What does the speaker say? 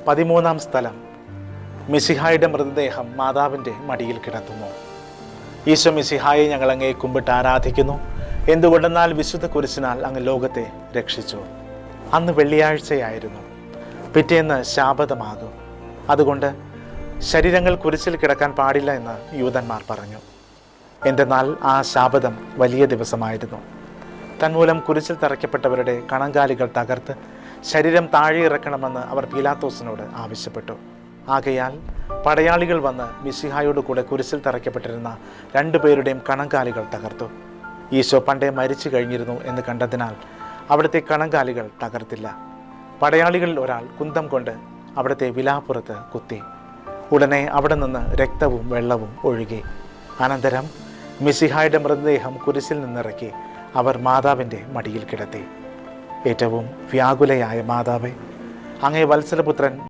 13-ാം സ്ഥലം. മിശിഹായുടെ മൃതദേഹം മാതാവിൻ്റെ മടിയിൽ കിടത്തുന്നു. ഈശോ മിശിഹായെ ഞങ്ങൾ അങ്ങേ കുമ്പിട്ട് ആരാധിക്കുന്നു. എന്തുകൊണ്ടെന്നാൽ വിശുദ്ധ കുരിശിനാൽ അങ്ങ് ലോകത്തെ രക്ഷിച്ചു. അന്ന് വെള്ളിയാഴ്ചയായിരുന്നു. പിറ്റേന്ന് ശാബതമാകും. അതുകൊണ്ട് ശരീരങ്ങൾ കുരിശിൽ കിടക്കാൻ പാടില്ല എന്ന് യൂതന്മാർ പറഞ്ഞു. എന്തെന്നാൽ ആ ശാബതം വലിയ ദിവസമായിരുന്നു. തന്മൂലം കുരിശിൽ തറയ്ക്കപ്പെട്ടവരുടെ കണങ്കാലികൾ തകർത്ത് ശരീരം താഴെ ഇറക്കണമെന്ന് അവർ പീലാത്തോസിനോട് ആവശ്യപ്പെട്ടു. ആകയാൽ പടയാളികൾ വന്ന് മിശിഹായോട് കൂടെ കുരിശിൽ തറയ്ക്കപ്പെട്ടിരുന്ന 2 പേരുടെയും കണങ്കാലികൾ തകർത്തു. ഈശോ പണ്ടേ മരിച്ചു കഴിഞ്ഞിരുന്നു എന്ന് കണ്ടതിനാൽ അവിടുത്തെ കണങ്കാലികൾ തകർത്തില്ല. പടയാളികളിൽ ഒരാൾ കുന്തം കൊണ്ട് അവിടുത്തെ വിലാപ്പുറത്ത് കുത്തി. ഉടനെ അവിടെ നിന്ന് രക്തവും വെള്ളവും ഒഴുകി. അനന്തരം മിശിഹായുടെ മൃതദേഹം കുരിശിൽ നിന്നിറക്കി അവർ മാതാവിൻ്റെ മടിയിൽ കിടത്തി. ഏറ്റവും വ്യാകുലയായ മാതാവേ, അങ്ങേ വത്സലപുത്രൻ